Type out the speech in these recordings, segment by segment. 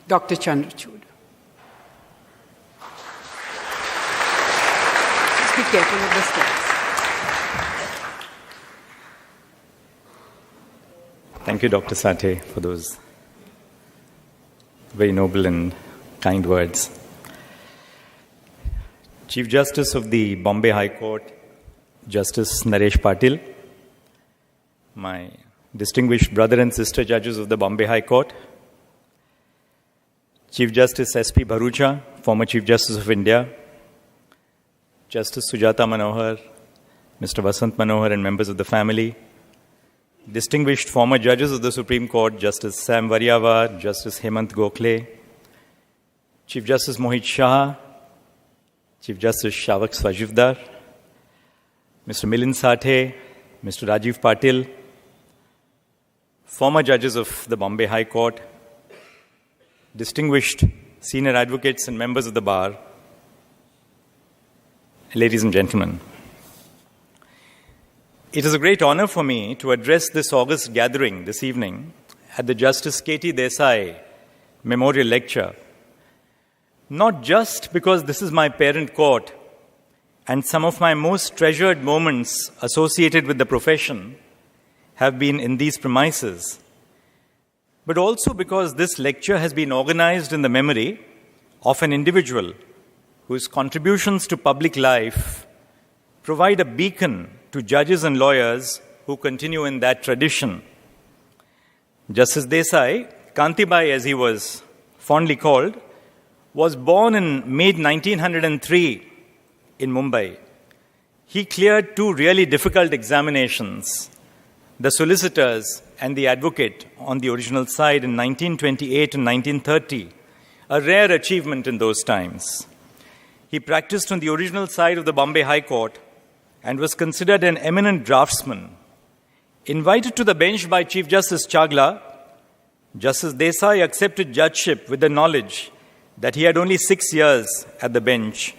Dr. Chandrachud. Just be careful of the steps. Thank you, Dr. Sathe, for those very noble and kind words. Chief Justice of the Bombay High Court, Justice Naresh Patil, my distinguished brother and sister judges of the Bombay High Court, Chief Justice S.P. Bharucha, former Chief Justice of India, Justice Sujata Manohar, Mr. Vasant Manohar and members of the family, distinguished former judges of the Supreme Court, Justice Sam Variawar, Justice Hemant Gokhale, Chief Justice Mohit Shah, Chief Justice Shavak Swajivdar, Mr. Milind Sathe, Mr. Rajiv Patil, former judges of the Bombay High Court, distinguished senior advocates and members of the bar, ladies and gentlemen. It is a great honor for me to address this august gathering this evening at the Justice K.T. Desai Memorial Lecture, not just because this is my parent court and some of my most treasured moments associated with the profession have been in these premises, but also because this lecture has been organized in the memory of an individual whose contributions to public life provide a beacon to judges and lawyers who continue in that tradition. Justice Desai, Kantibai as he was fondly called, was born in May 1903 in Mumbai. He cleared two really difficult examinations, the solicitors and the advocate on the original side in 1928 and 1930, a rare achievement in those times. He practiced on the original side of the Bombay High Court and was considered an eminent draftsman. Invited to the bench by Chief Justice Chagla, Justice Desai accepted judgeship with the knowledge that he had only 6 years at the bench,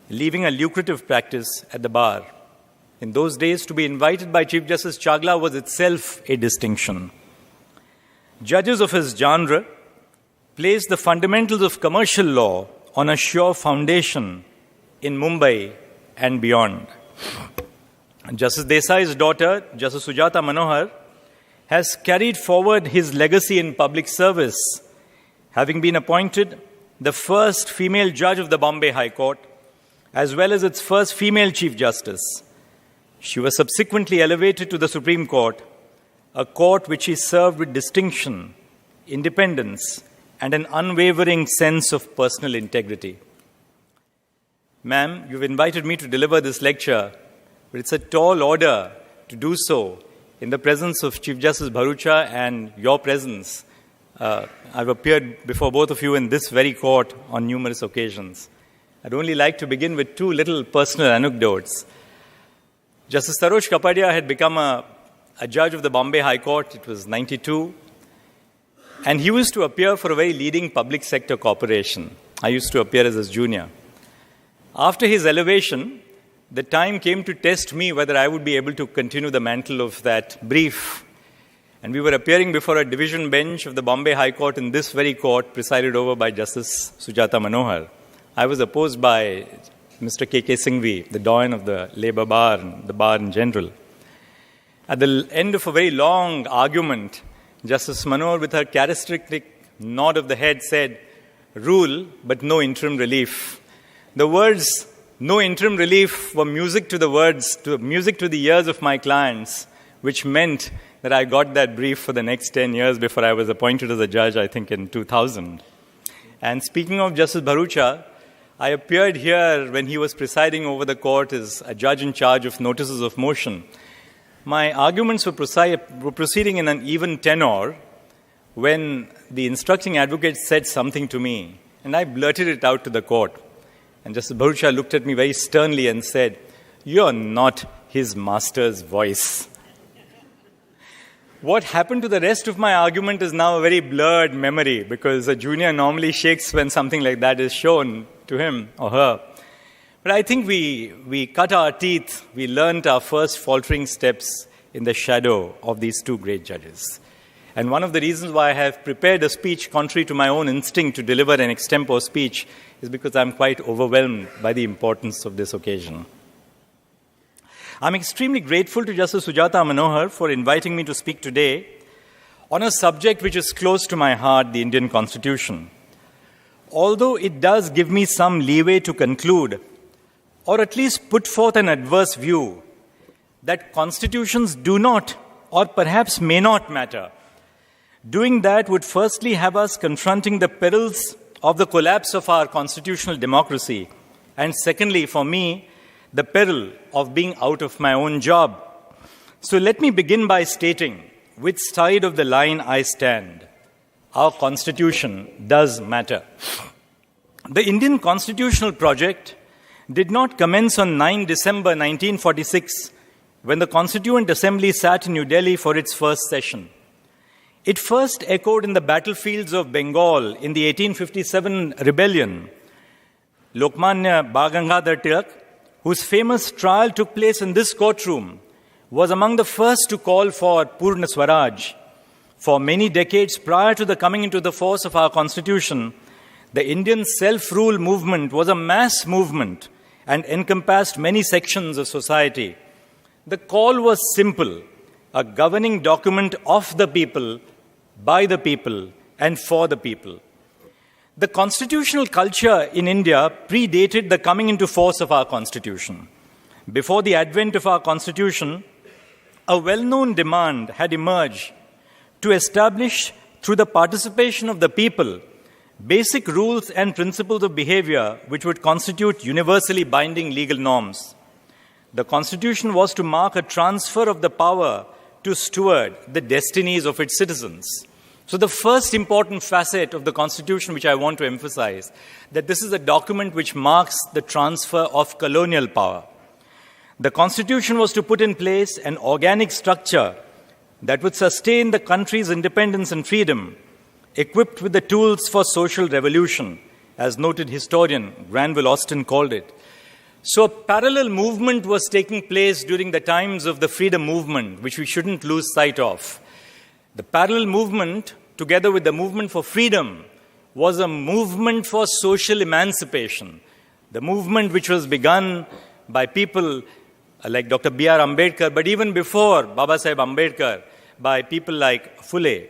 leaving a lucrative practice at the bar. In those days, to be invited by Chief Justice Chagla was itself a distinction. Judges of his genre placed the fundamentals of commercial law on a sure foundation in Mumbai and beyond. Justice Desai's daughter, Justice Sujata Manohar, has carried forward his legacy in public service, having been appointed the first female judge of the Bombay High Court, as well as its first female Chief Justice. She was subsequently elevated to the Supreme Court, a court which she served with distinction, independence, and an unwavering sense of personal integrity. Ma'am, you've invited me to deliver this lecture, but it's a tall order to do so in the presence of Chief Justice Bharucha and your presence. I've appeared before both of you in this very court on numerous occasions. I'd only like to begin with two little personal anecdotes. Justice Sarosh Kapadia had become a judge of the Bombay High Court. It was 92. And he used to appear for a very leading public sector corporation. I used to appear as his junior. After his elevation, the time came to test me whether I would be able to continue the mantle of that brief. And we were appearing before a division bench of the Bombay High Court in this very court, presided over by Justice Sujata Manohar. I was opposed by Mr. K.K. Singhvi, the doyen of the Labour Bar and the bar in general. At the end of a very long argument, Justice Manohar, with her characteristic nod of the head, said, "Rule, but no interim relief." The words, "no interim relief," were music to the ears of my clients, which meant that I got that brief for the next 10 years before I was appointed as a judge, I think in 2000. And speaking of Justice Bharucha, I appeared here when he was presiding over the court as a judge in charge of notices of motion. My arguments were proceeding in an even tenor when the instructing advocate said something to me, and I blurted it out to the court. And Justice Bharucha looked at me very sternly and said, "You're not his master's voice." What happened to the rest of my argument is now a very blurred memory, because a junior normally shakes when something like that is shown to him or her. But I think we cut our teeth, we learnt our first faltering steps in the shadow of these two great judges. And one of the reasons why I have prepared a speech contrary to my own instinct to deliver an extempore speech is because I'm quite overwhelmed by the importance of this occasion. I'm extremely grateful to Justice Sujata Manohar for inviting me to speak today on a subject which is close to my heart, the Indian Constitution. Although it does give me some leeway to conclude, or at least put forth an adverse view, that constitutions do not, or perhaps may not matter. Doing that would firstly have us confronting the perils of the collapse of our constitutional democracy, and secondly, for me, the peril of being out of my own job. So let me begin by stating which side of the line I stand. Our constitution does matter. The Indian constitutional project did not commence on 9 December 1946 when the Constituent Assembly sat in New Delhi for its first session. It first echoed in the battlefields of Bengal in the 1857 rebellion. Lokmanya Bal Tilak, whose famous trial took place in this courtroom, was among the first to call for Purna Swaraj. For many decades prior to the coming into the force of our constitution, the Indian self-rule movement was a mass movement and encompassed many sections of society. The call was simple: a governing document of the people, by the people, and for the people. The constitutional culture in India predated the coming into force of our constitution. Before the advent of our constitution, a well-known demand had emerged to establish, through the participation of the people, basic rules and principles of behavior which would constitute universally binding legal norms. The Constitution was to mark a transfer of the power to steward the destinies of its citizens. So the first important facet of the Constitution which I want to emphasize, that this is a document which marks the transfer of colonial power. The Constitution was to put in place an organic structure that would sustain the country's independence and freedom, equipped with the tools for social revolution, as noted historian Granville Austin called it. So a parallel movement was taking place during the times of the freedom movement, which we shouldn't lose sight of. The parallel movement, together with the movement for freedom, was a movement for social emancipation. The movement which was begun by people like Dr. B.R. Ambedkar, but even before Baba Saheb Ambedkar, by people like Phule.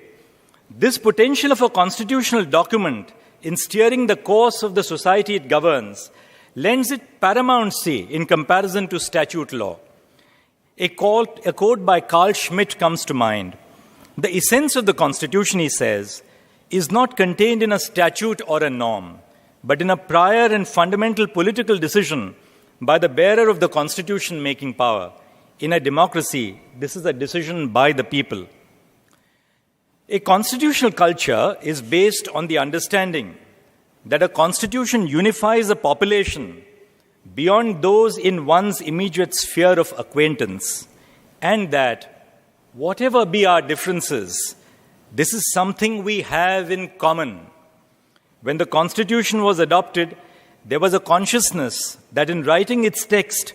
This potential of a constitutional document in steering the course of the society it governs lends it paramountcy in comparison to statute law. A quote by Carl Schmitt comes to mind. The essence of the Constitution, he says, is not contained in a statute or a norm, but in a prior and fundamental political decision by the bearer of the Constitution-making power. In a democracy, this is a decision by the people. A constitutional culture is based on the understanding that a constitution unifies a population beyond those in one's immediate sphere of acquaintance, and that whatever be our differences, this is something we have in common. When the Constitution was adopted, there was a consciousness that in writing its text,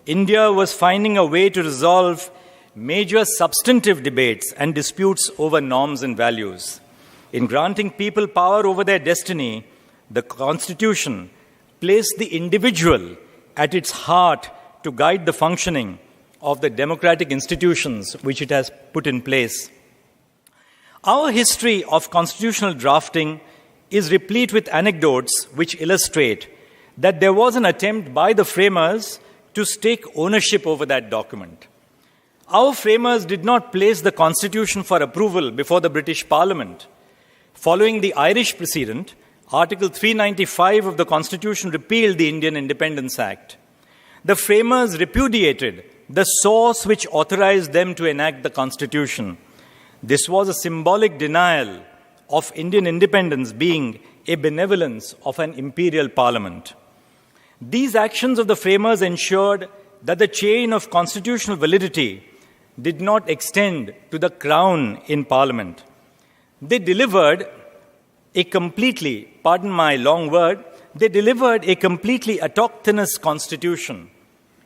India was finding a way to resolve major substantive debates and disputes over norms and values. In granting people power over their destiny, the Constitution placed the individual at its heart to guide the functioning of the democratic institutions which it has put in place. Our history of constitutional drafting is replete with anecdotes which illustrate that there was an attempt by the framers to stake ownership over that document. Our framers did not place the Constitution for approval before the British Parliament. Following the Irish precedent, Article 395 of the Constitution repealed the Indian Independence Act. The framers repudiated the source which authorized them to enact the Constitution. This was a symbolic denial of Indian independence being a benevolence of an imperial parliament. These actions of the framers ensured that the chain of constitutional validity did not extend to the crown in parliament. They delivered a completely, pardon my long word, they delivered a completely autochthonous constitution,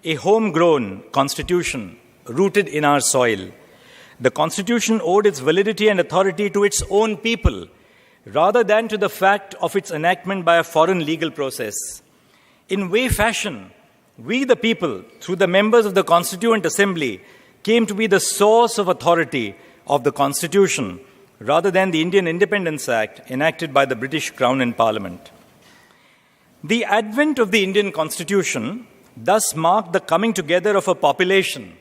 a homegrown constitution rooted in our soil. The Constitution owed its validity and authority to its own people, rather than to the fact of its enactment by a foreign legal process. In way fashion, we the people, through the members of the Constituent Assembly, came to be the source of authority of the Constitution, rather than the Indian Independence Act enacted by the British Crown and Parliament. The advent of the Indian Constitution thus marked the coming together of a population,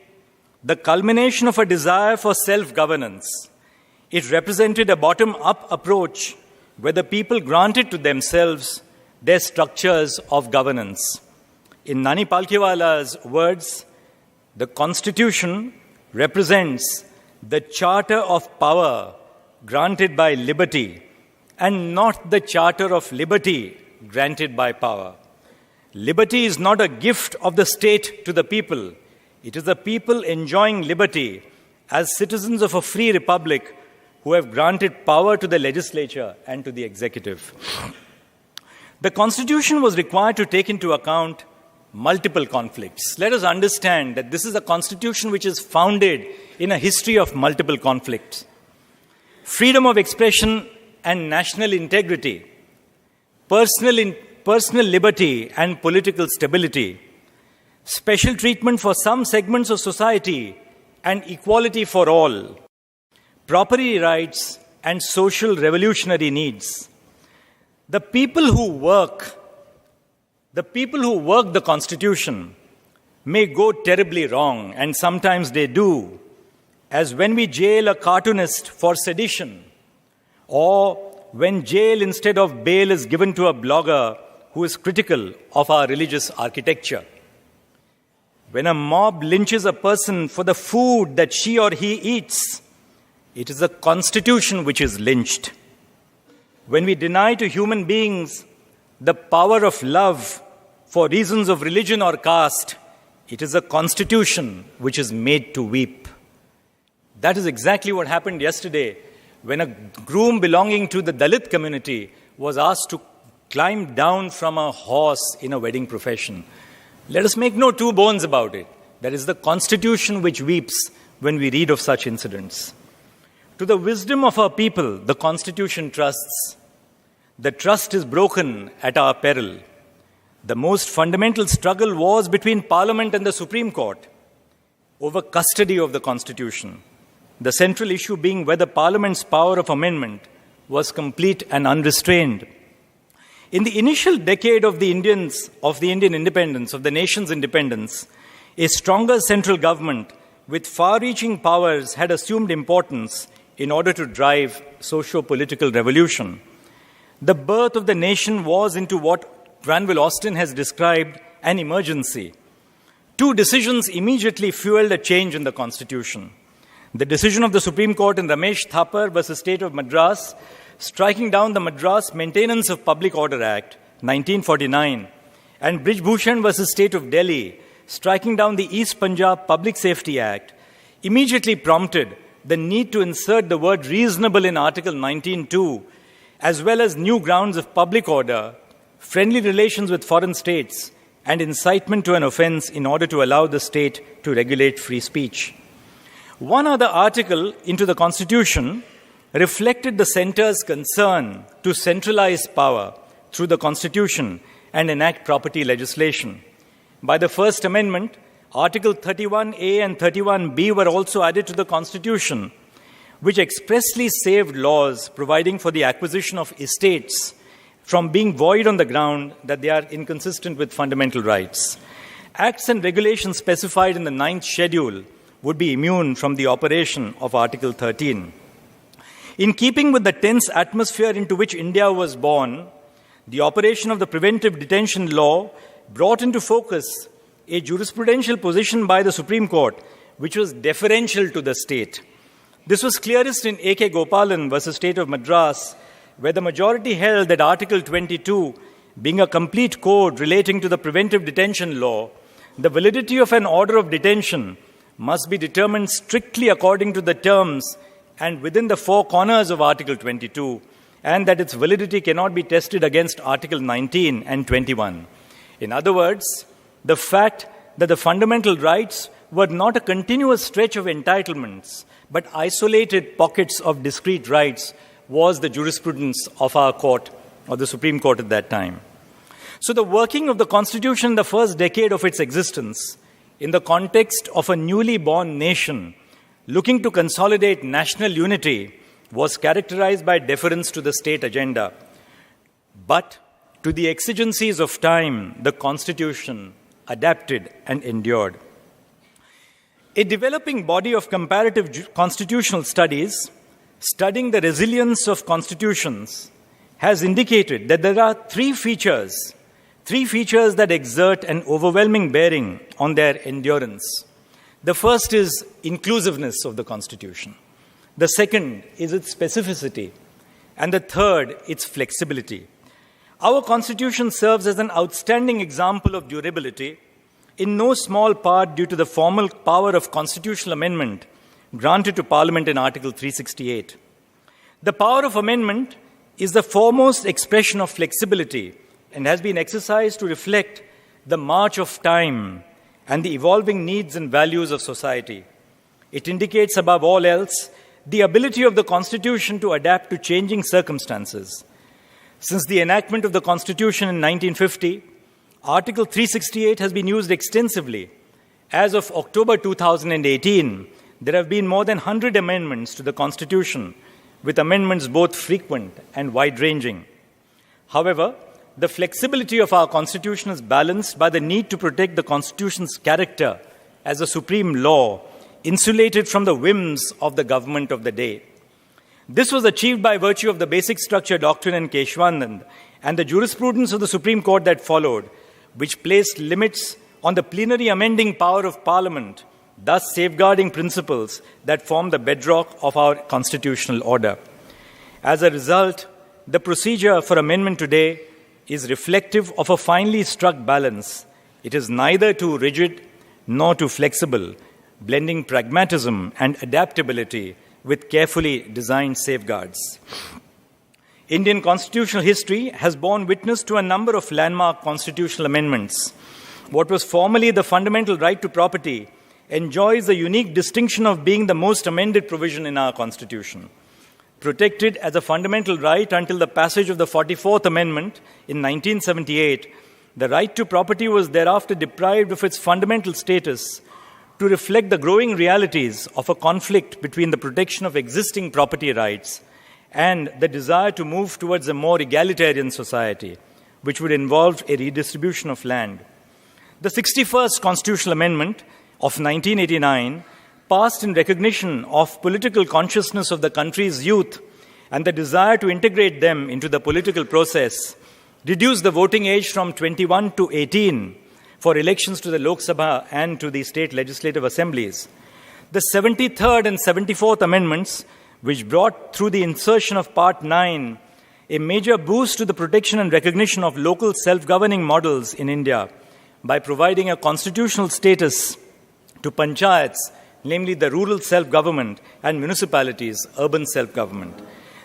the culmination of a desire for self-governance. It represented a bottom-up approach where the people granted to themselves their structures of governance. In Nani Palkhiwala's words, the Constitution represents the charter of power granted by liberty and not the charter of liberty granted by power. Liberty is not a gift of the state to the people. It is the people enjoying liberty as citizens of a free republic who have granted power to the legislature and to the executive. The Constitution was required to take into account multiple conflicts. Let us understand that this is a Constitution which is founded in a history of multiple conflicts. Freedom of expression and national integrity, personal liberty and political stability, special treatment for some segments of society and equality for all, property rights and social revolutionary needs. The people who work the Constitution may go terribly wrong, and sometimes they do, as when we jail a cartoonist for sedition, or when jail instead of bail is given to a blogger who is critical of our religious architecture. When a mob lynches a person for the food that she or he eats, it is the Constitution which is lynched. When we deny to human beings the power of love for reasons of religion or caste, it is the Constitution which is made to weep. That is exactly what happened yesterday when a groom belonging to the Dalit community was asked to climb down from a horse in a wedding procession. Let us make no two bones about it. That is the Constitution which weeps when we read of such incidents. To the wisdom of our people, the Constitution trusts. The trust is broken at our peril. The most fundamental struggle was between Parliament and the Supreme Court over custody of the Constitution, the central issue being whether Parliament's power of amendment was complete and unrestrained. In the initial decade of the Indian independence, of the nation's independence, a stronger central government with far-reaching powers had assumed importance in order to drive socio-political revolution. The birth of the nation was into what Granville Austin has described an emergency. Two decisions immediately fueled a change in the Constitution. The decision of the Supreme Court in Ramesh Thapar versus State of Madras, striking down the Madras Maintenance of Public Order Act, 1949, and Brij Bhushan versus State of Delhi, striking down the East Punjab Public Safety Act, immediately prompted the need to insert the word reasonable in Article 19(2), as well as new grounds of public order, friendly relations with foreign states, and incitement to an offense in order to allow the state to regulate free speech. One other article into the Constitution reflected the centre's concern to centralize power through the Constitution and enact property legislation. By the First Amendment, Article 31A and 31B were also added to the Constitution, which expressly saved laws providing for the acquisition of estates from being void on the ground that they are inconsistent with fundamental rights. Acts and regulations specified in the 9th schedule would be immune from the operation of Article 13. In keeping with the tense atmosphere into which India was born, the operation of the preventive detention law brought into focus a jurisprudential position by the Supreme Court, which was deferential to the state. This was clearest in A.K. Gopalan versus State of Madras, where the majority held that Article 22, being a complete code relating to the preventive detention law, the validity of an order of detention must be determined strictly according to the terms and within the four corners of Article 22, and that its validity cannot be tested against Article 19 and 21. In other words, the fact that the fundamental rights were not a continuous stretch of entitlements, but isolated pockets of discrete rights was the jurisprudence of our court, or the Supreme Court at that time. So the working of the Constitution in the first decade of its existence, in the context of a newly born nation looking to consolidate national unity, was characterized by deference to the state agenda. But to the exigencies of time, the Constitution adapted and endured. A developing body of comparative constitutional studies, studying the resilience of constitutions, has indicated that there are three features that exert an overwhelming bearing on their endurance. The first is inclusiveness of the Constitution. The second is its specificity. And the third, its flexibility. Our Constitution serves as an outstanding example of durability, in no small part due to the formal power of constitutional amendment granted to Parliament in Article 368. The power of amendment is the foremost expression of flexibility and has been exercised to reflect the march of time and the evolving needs and values of society. It indicates, above all else, the ability of the Constitution to adapt to changing circumstances. Since the enactment of the Constitution in 1950, Article 368 has been used extensively. As of October 2018, there have been more than 100 amendments to the Constitution, with amendments both frequent and wide-ranging. However, the flexibility of our Constitution is balanced by the need to protect the Constitution's character as a supreme law, insulated from the whims of the government of the day. This was achieved by virtue of the basic structure doctrine in Keshwanand and the jurisprudence of the Supreme Court that followed, which placed limits on the plenary amending power of Parliament, thus safeguarding principles that form the bedrock of our constitutional order. As a result, the procedure for amendment today is reflective of a finely struck balance. It is neither too rigid nor too flexible, blending pragmatism and adaptability with carefully designed safeguards. Indian constitutional history has borne witness to a number of landmark constitutional amendments. What was formerly the fundamental right to property enjoys the unique distinction of being the most amended provision in our Constitution. Protected as a fundamental right until the passage of the 44th Amendment in 1978, the right to property was thereafter deprived of its fundamental status to reflect the growing realities of a conflict between the protection of existing property rights and the desire to move towards a more egalitarian society, which would involve a redistribution of land. The 61st Constitutional Amendment of 1989 passed in recognition of political consciousness of the country's youth and the desire to integrate them into the political process, reduced the voting age from 21 to 18 for elections to the Lok Sabha and to the state legislative assemblies. The 73rd and 74th Amendments, which brought through the insertion of Part 9 a major boost to the protection and recognition of local self-governing models in India by providing a constitutional status to panchayats, namely the rural self-government, and municipalities, urban self-government.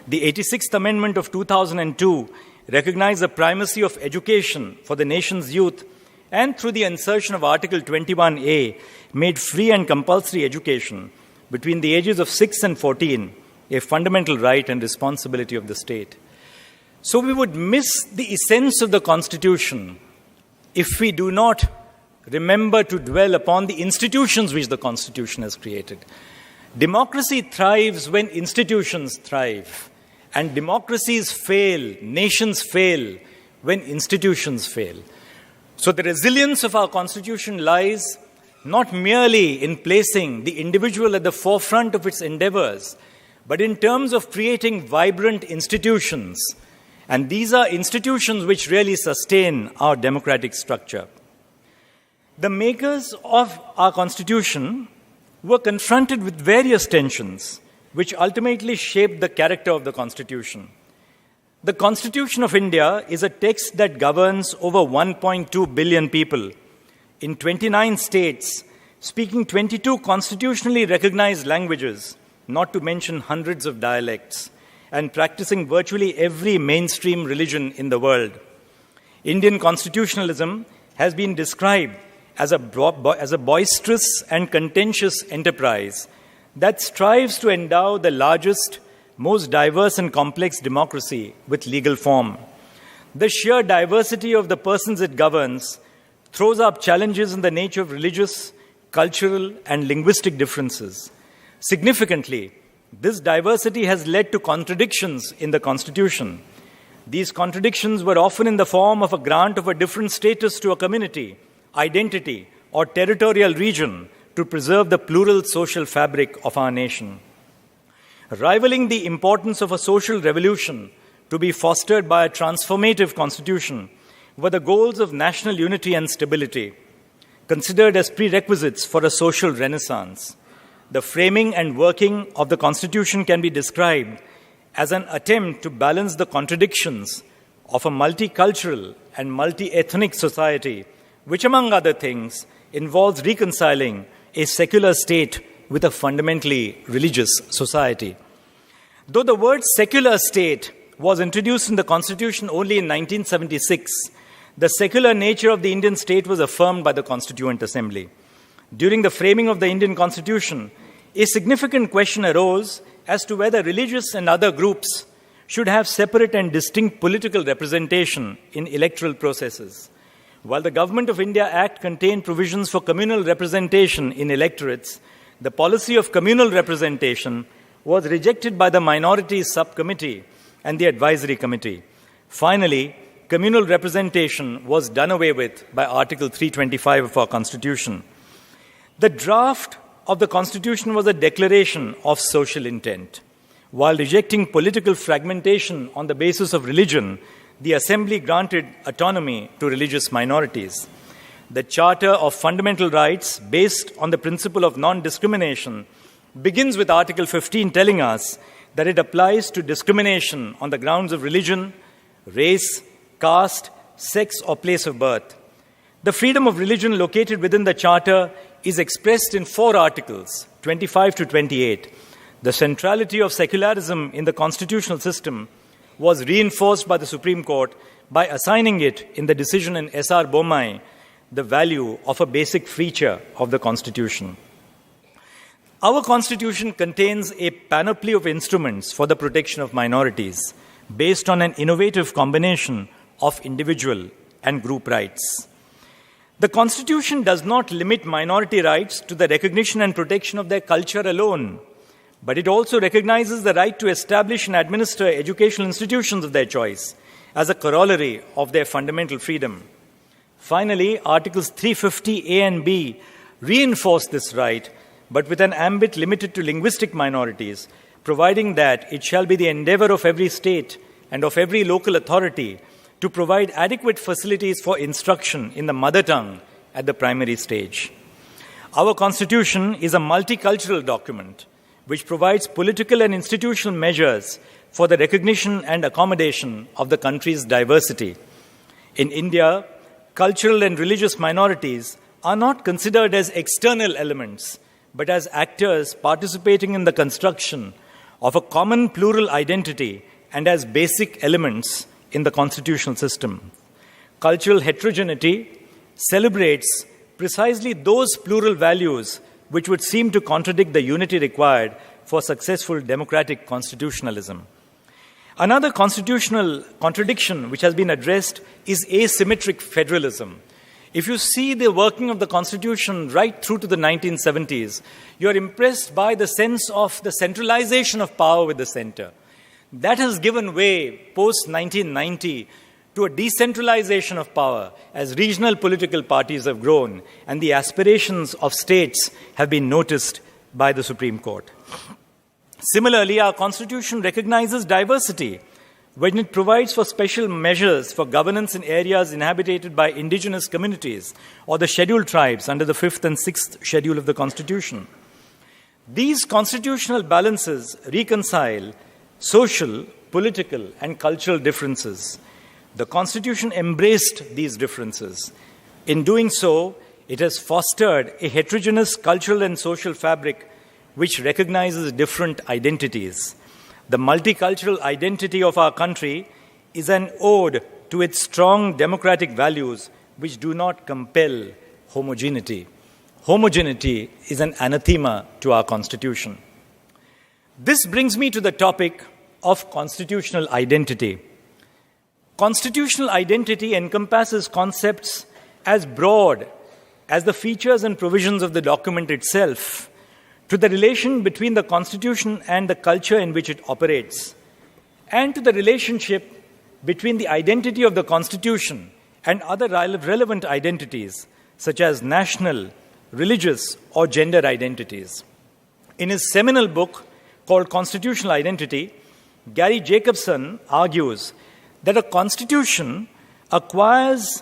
The 86th Amendment of 2002 recognized the primacy of education for the nation's youth and through the insertion of Article 21A made free and compulsory education between the ages of 6 and 14 a fundamental right and responsibility of the state. So we would miss the essence of the Constitution if we do not remember to dwell upon the institutions which the Constitution has created. Democracy thrives when institutions thrive, and democracies fail, nations fail, when institutions fail. So the resilience of our Constitution lies not merely in placing the individual at the forefront of its endeavors, but in terms of creating vibrant institutions. And these are institutions which really sustain our democratic structure. The makers of our Constitution were confronted with various tensions, which ultimately shaped the character of the Constitution. The Constitution of India is a text that governs over 1.2 billion people in 29 states, speaking 22 constitutionally recognized languages, not to mention hundreds of dialects, and practicing virtually every mainstream religion in the world. Indian constitutionalism has been described as a boisterous and contentious enterprise that strives to endow the largest, most diverse and complex democracy with legal form. The sheer diversity of the persons it governs throws up challenges in the nature of religious, cultural, and linguistic differences. Significantly, this diversity has led to contradictions in the Constitution. These contradictions were often in the form of a grant of a different status to a community, identity, or territorial region to preserve the plural social fabric of our nation. Rivaling the importance of a social revolution to be fostered by a transformative constitution were the goals of national unity and stability, considered as prerequisites for a social renaissance. The framing and working of the Constitution can be described as an attempt to balance the contradictions of a multicultural and multi-ethnic society, which, among other things, involves reconciling a secular state with a fundamentally religious society. Though the word secular state was introduced in the Constitution only in 1976, the secular nature of the Indian state was affirmed by the Constituent Assembly. During the framing of the Indian Constitution, a significant question arose as to whether religious and other groups should have separate and distinct political representation in electoral processes. While the Government of India Act contained provisions for communal representation in electorates, the policy of communal representation was rejected by the Minorities Subcommittee and the Advisory Committee. Finally, communal representation was done away with by Article 325 of our Constitution. The draft of the Constitution was a declaration of social intent. While rejecting political fragmentation on the basis of religion, the Assembly granted autonomy to religious minorities. The Charter of Fundamental Rights, based on the principle of non-discrimination, begins with Article 15 telling us that it applies to discrimination on the grounds of religion, race, caste, sex, or place of birth. The freedom of religion located within the Charter is expressed in 4 articles, 25 to 28. The centrality of secularism in the constitutional system was reinforced by the Supreme Court by assigning it in the decision in S.R. Bommai the value of a basic feature of the Constitution. Our Constitution contains a panoply of instruments for the protection of minorities based on an innovative combination of individual and group rights. The Constitution does not limit minority rights to the recognition and protection of their culture alone, but it also recognizes the right to establish and administer educational institutions of their choice as a corollary of their fundamental freedom. Finally, Articles 350A and B reinforce this right, but with an ambit limited to linguistic minorities, providing that it shall be the endeavor of every state and of every local authority to provide adequate facilities for instruction in the mother tongue at the primary stage. Our Constitution is a multicultural document which provides political and institutional measures for the recognition and accommodation of the country's diversity. In India, cultural and religious minorities are not considered as external elements, but as actors participating in the construction of a common plural identity and as basic elements in the constitutional system. Cultural heterogeneity celebrates precisely those plural values which would seem to contradict the unity required for successful democratic constitutionalism. Another constitutional contradiction which has been addressed is asymmetric federalism. If you see the working of the Constitution right through to the 1970s, you are impressed by the sense of the centralization of power with the center. That has given way post-1990 to a decentralization of power as regional political parties have grown and the aspirations of states have been noticed by the Supreme Court. Similarly, our Constitution recognizes diversity when it provides for special measures for governance in areas inhabited by indigenous communities or the scheduled tribes under the 5th and 6th schedule of the Constitution. These constitutional balances reconcile social, political, and cultural differences. The Constitution embraced these differences. In doing so, it has fostered a heterogeneous cultural and social fabric which recognizes different identities. The multicultural identity of our country is an ode to its strong democratic values which do not compel homogeneity. homogeneity is an anathema to our Constitution. This brings me to the topic of constitutional identity. Constitutional identity encompasses concepts as broad as the features and provisions of the document itself, to the relation between the Constitution and the culture in which it operates, and to the relationship between the identity of the Constitution and other relevant identities, such as national, religious, or gender identities. In his seminal book called Constitutional Identity, Gary Jacobson argues that a constitution acquires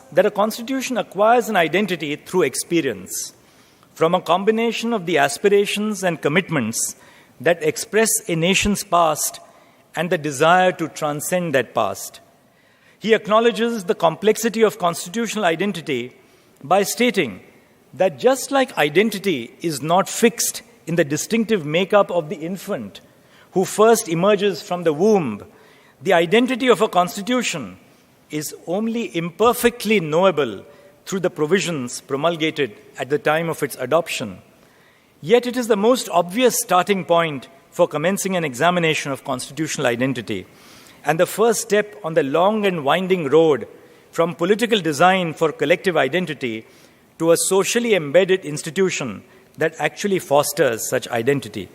an identity through experience, from a combination of the aspirations and commitments that express a nation's past and the desire to transcend that past. He acknowledges the complexity of constitutional identity by stating that just like identity is not fixed in the distinctive makeup of the infant who first emerges from the womb, the identity of a constitution is only imperfectly knowable through the provisions promulgated at the time of its adoption. Yet it is the most obvious starting point for commencing an examination of constitutional identity, and the first step on the long and winding road from political design for collective identity to a socially embedded institution that actually fosters such identity.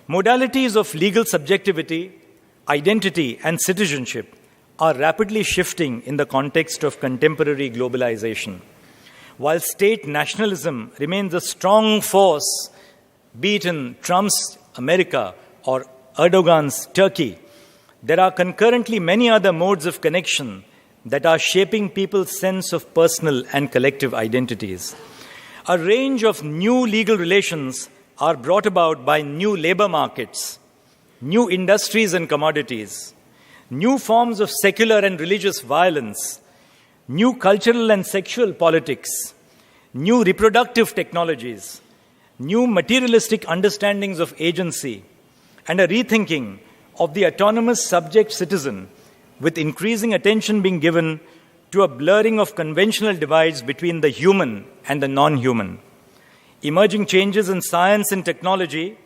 Modalities of legal subjectivity, identity, and citizenship are rapidly shifting in the context of contemporary globalization. While state nationalism remains a strong force, be it in Trump's America or Erdogan's Turkey, there are concurrently many other modes of connection that are shaping people's sense of personal and collective identities. A range of new legal relations are brought about by new labor markets, new industries and commodities, new forms of secular and religious violence, new cultural and sexual politics, new reproductive technologies, new materialistic understandings of agency, and a rethinking of the autonomous subject citizen, with increasing attention being given to a blurring of conventional divides between the human and the non-human. Emerging changes in science and technology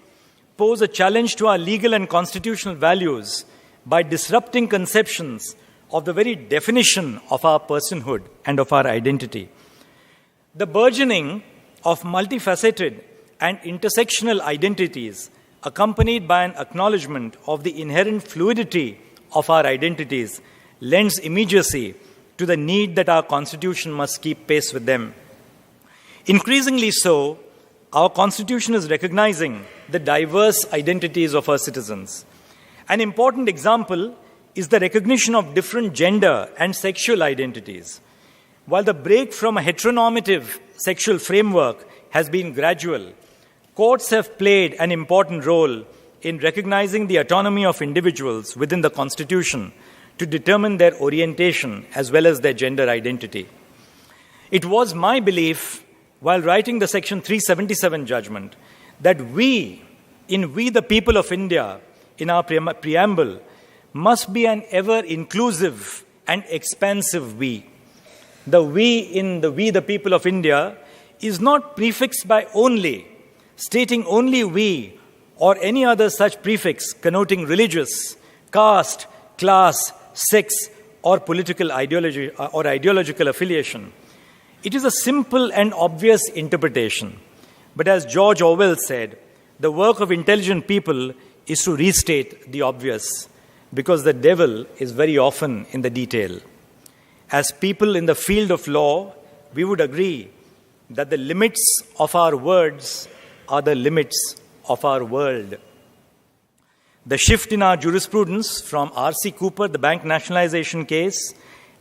pose a challenge to our legal and constitutional values by disrupting conceptions of the very definition of our personhood and of our identity. The burgeoning of multifaceted and intersectional identities, accompanied by an acknowledgement of the inherent fluidity of our identities, lends immediacy to the need that our Constitution must keep pace with them. Increasingly so, our Constitution is recognizing the diverse identities of our citizens. An important example is the recognition of different gender and sexual identities. While the break from a heteronormative sexual framework has been gradual, courts have played an important role in recognizing the autonomy of individuals within the Constitution to determine their orientation as well as their gender identity. It was my belief, while writing the Section 377 judgment, that we the people of India, in our preamble, must be an ever-inclusive and expansive we. The we in the we the people of India is not prefixed by only, stating only we or any other such prefix connoting religious, caste, class, sex, or political ideology or ideological affiliation. It is a simple and obvious interpretation. But as George Orwell said, the work of intelligent people is to restate the obvious, because the devil is very often in the detail. As people in the field of law, we would agree that the limits of our words are the limits of our world. The shift in our jurisprudence from R.C. Cooper, the bank nationalization case,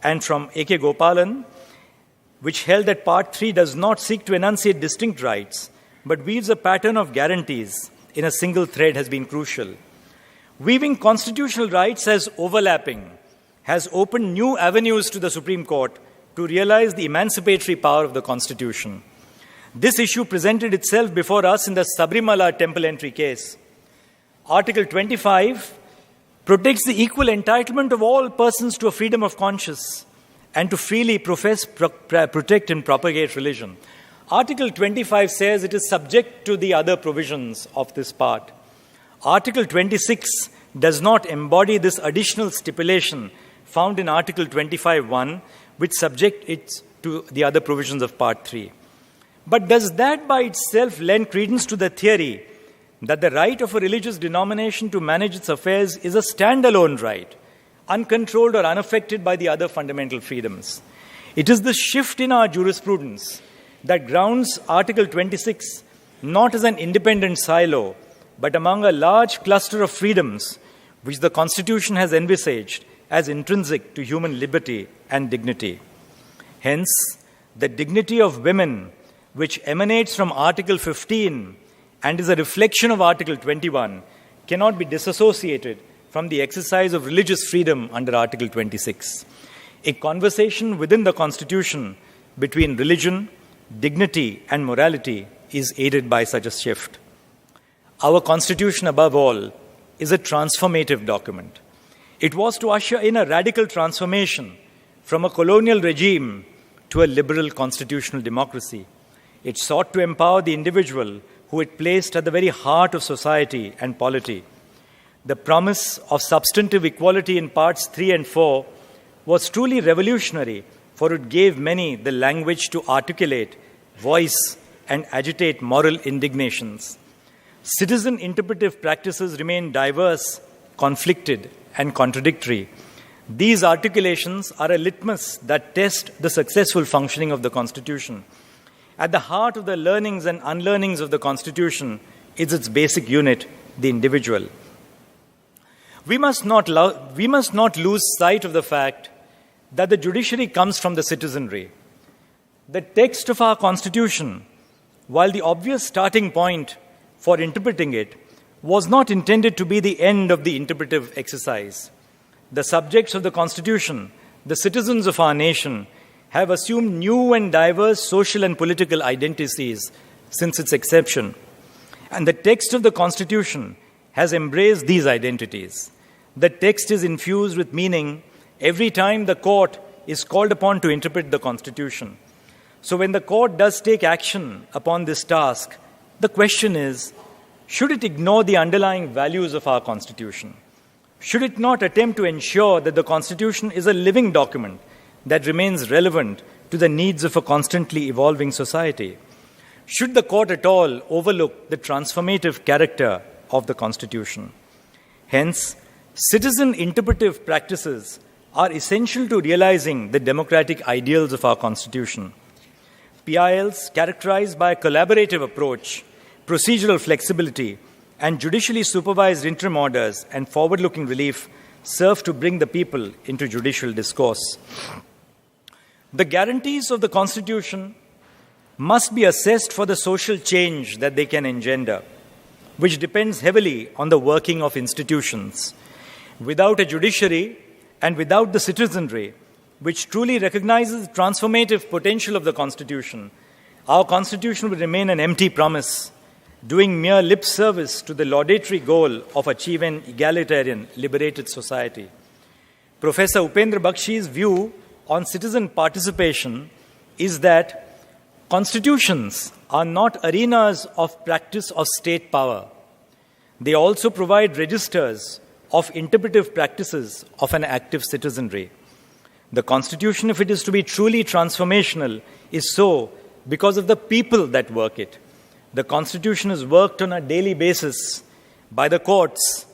and from A.K. Gopalan, which held that Part 3 does not seek to enunciate distinct rights, but weaves a pattern of guarantees in a single thread, has been crucial. Weaving constitutional rights as overlapping has opened new avenues to the Supreme Court to realize the emancipatory power of the Constitution. This issue presented itself before us in the Sabrimala temple entry case. Article 25 protects the equal entitlement of all persons to a freedom of conscience and to freely profess, protect, and propagate religion. Article 25 says it is subject to the other provisions of this part. Article 26 does not embody this additional stipulation found in Article 25(1), which subject it to the other provisions of Part 3. But does that by itself lend credence to the theory that the right of a religious denomination to manage its affairs is a standalone right, uncontrolled or unaffected by the other fundamental freedoms? It is the shift in our jurisprudence that grounds Article 26 not as an independent silo, but among a large cluster of freedoms which the Constitution has envisaged as intrinsic to human liberty and dignity. Hence, the dignity of women, which emanates from Article 15 and is a reflection of Article 21, cannot be disassociated from the exercise of religious freedom under Article 26. A conversation within the Constitution between religion, dignity, and morality is aided by such a shift. Our Constitution, above all, is a transformative document. It was to usher in a radical transformation from a colonial regime to a liberal constitutional democracy. It sought to empower the individual who it placed at the very heart of society and polity. The promise of substantive equality in parts 3 and 4 was truly revolutionary, for it gave many the language to articulate, voice, and agitate moral indignations. Citizen interpretive practices remain diverse, conflicted, and contradictory. These articulations are a litmus that test the successful functioning of the Constitution. At the heart of the learnings and unlearnings of the Constitution is its basic unit, the individual. We must not lose sight of the fact that the judiciary comes from the citizenry. The text of our Constitution, while the obvious starting point for interpreting it, was not intended to be the end of the interpretive exercise. The subjects of the Constitution, the citizens of our nation, have assumed new and diverse social and political identities since its inception. And the text of the Constitution has embraced these identities. The text is infused with meaning every time the court is called upon to interpret the Constitution. So when the court does take action upon this task, the question is, should it ignore the underlying values of our Constitution? Should it not attempt to ensure that the Constitution is a living document that remains relevant to the needs of a constantly evolving society? Should the court at all overlook the transformative character of the Constitution? Hence, citizen interpretive practices are essential to realizing the democratic ideals of our Constitution. PILs, characterized by a collaborative approach, procedural flexibility, and judicially supervised interim orders and forward-looking relief, serve to bring the people into judicial discourse. The guarantees of the Constitution must be assessed for the social change that they can engender, which depends heavily on the working of institutions. Without a judiciary and without the citizenry, which truly recognizes the transformative potential of the Constitution, our Constitution will remain an empty promise, doing mere lip service to the laudatory goal of achieving an egalitarian, liberated society. Professor Upendra Bakshi's view on citizen participation is that constitutions are not arenas of practice of state power. They also provide registers of interpretive practices of an active citizenry. The Constitution, if it is to be truly transformational, is so because of the people that work it. The Constitution is worked on a daily basis by the courts,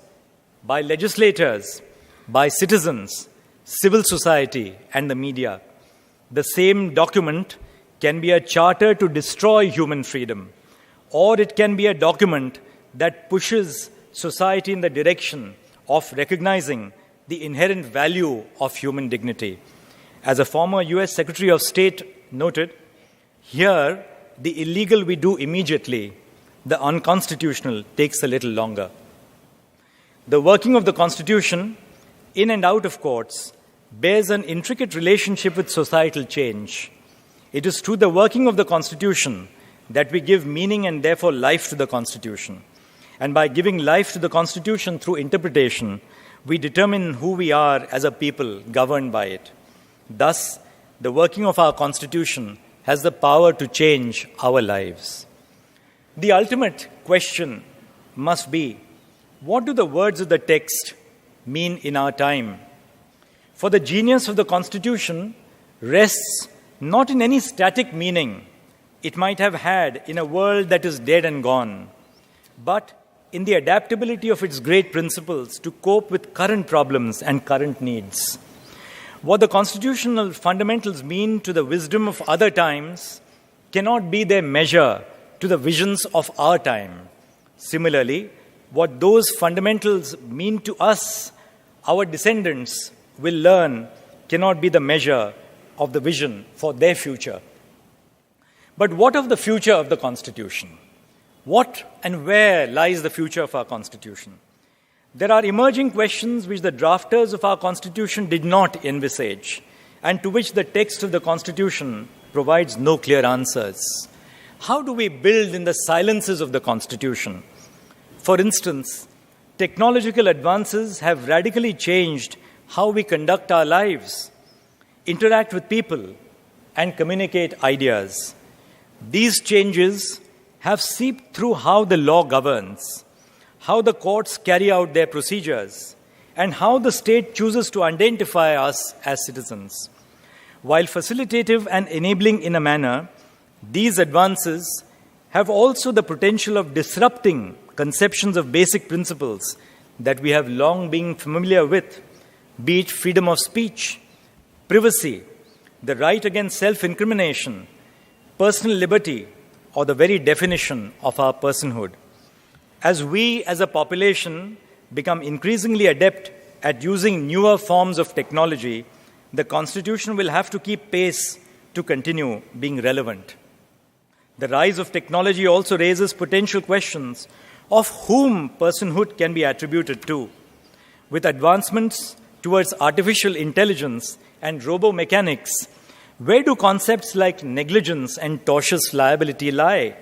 by legislators, by citizens, civil society, and the media. The same document can be a charter to destroy human freedom, or it can be a document that pushes society in the direction of recognizing the inherent value of human dignity. As a former US Secretary of State noted, here, the illegal we do immediately, the unconstitutional takes a little longer. The working of the Constitution, in and out of courts, bears an intricate relationship with societal change. It is through the working of the Constitution that we give meaning and therefore life to the Constitution. And by giving life to the Constitution through interpretation, we determine who we are as a people governed by it. Thus, the working of our Constitution has the power to change our lives. The ultimate question must be, what do the words of the text mean in our time? For the genius of the Constitution rests not in any static meaning it might have had in a world that is dead and gone, but in the adaptability of its great principles to cope with current problems and current needs. What the constitutional fundamentals mean to the wisdom of other times cannot be their measure to the visions of our time. Similarly, what those fundamentals mean to us, our descendants, will learn cannot be the measure of the vision for their future. But what of the future of the Constitution? What and where lies the future of our Constitution? There are emerging questions which the drafters of our Constitution did not envisage, and to which the text of the Constitution provides no clear answers. How do we build in the silences of the Constitution? For instance, technological advances have radically changed how we conduct our lives, interact with people, and communicate ideas. These changes have seeped through how the law governs, how the courts carry out their procedures, and how the state chooses to identify us as citizens. While facilitative and enabling in a manner, these advances have also the potential of disrupting conceptions of basic principles that we have long been familiar with, be it freedom of speech, privacy, the right against self-incrimination, personal liberty, or the very definition of our personhood. As we as a population become increasingly adept at using newer forms of technology, the Constitution will have to keep pace to continue being relevant. The rise of technology also raises potential questions of whom personhood can be attributed to. With advancements towards artificial intelligence and robo-mechanics, where do concepts like negligence and tortious liability lie?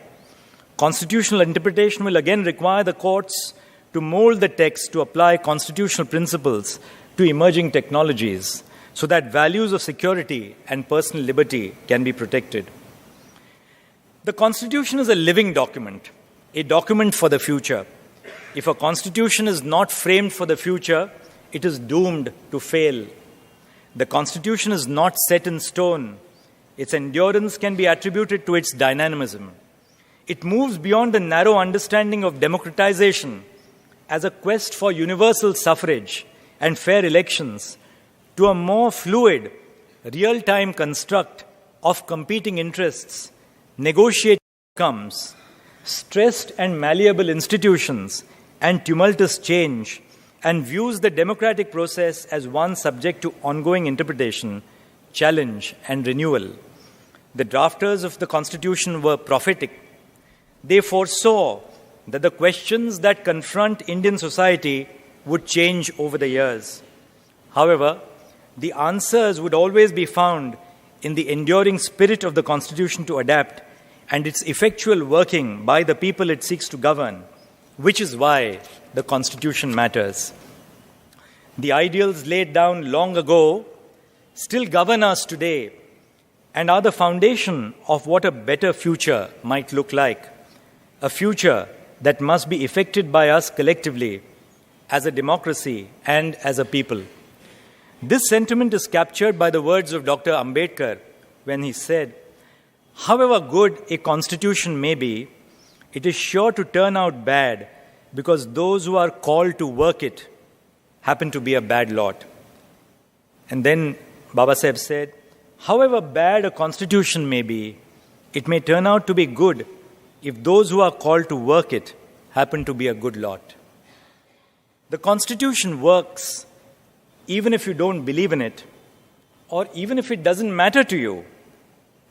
Constitutional interpretation will again require the courts to mold the text to apply constitutional principles to emerging technologies so that values of security and personal liberty can be protected. The Constitution is a living document, a document for the future. If a Constitution is not framed for the future, it is doomed to fail. The Constitution is not set in stone. Its endurance can be attributed to its dynamism. It moves beyond the narrow understanding of democratization as a quest for universal suffrage and fair elections to a more fluid, real-time construct of competing interests, negotiated outcomes, stressed and malleable institutions, and tumultuous change, and views the democratic process as one subject to ongoing interpretation, challenge, and renewal. The drafters of the Constitution were prophetic. They foresaw that the questions that confront Indian society would change over the years. However, the answers would always be found in the enduring spirit of the Constitution to adapt and its effectual working by the people it seeks to govern, which is why the Constitution matters. The ideals laid down long ago still govern us today and are the foundation of what a better future might look like, a future that must be effected by us collectively as a democracy and as a people. This sentiment is captured by the words of Dr. Ambedkar when he said, "However good a constitution may be, it is sure to turn out bad because those who are called to work it happen to be a bad lot." And then Baba Saheb said, "However bad a constitution may be, it may turn out to be good if those who are called to work it happen to be a good lot." The Constitution works even if you don't believe in it, or even if it doesn't matter to you.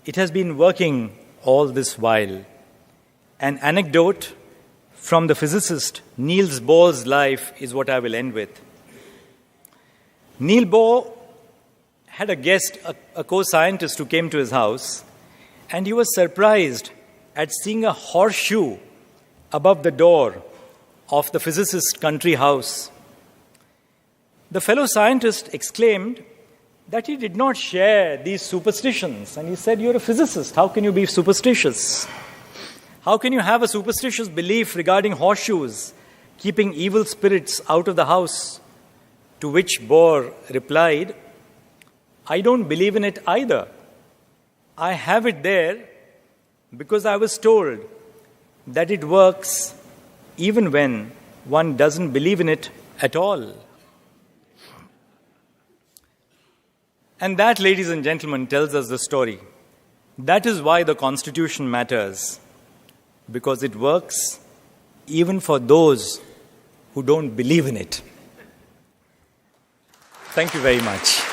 It has been working all this while. An anecdote from the physicist Niels Bohr's life is what I will end with. Niels Bohr had a guest, a co-scientist who came to his house, and he was surprised at seeing a horseshoe above the door of the physicist's country house. The fellow scientist exclaimed that he did not share these superstitions. And he said, "You're a physicist. How can you be superstitious? How can you have a superstitious belief regarding horseshoes, keeping evil spirits out of the house?" To which Bohr replied, "I don't believe in it either. I have it there because I was told that it works even when one doesn't believe in it at all." And that, ladies and gentlemen, tells us the story. That is why the Constitution matters, because it works even for those who don't believe in it. Thank you very much.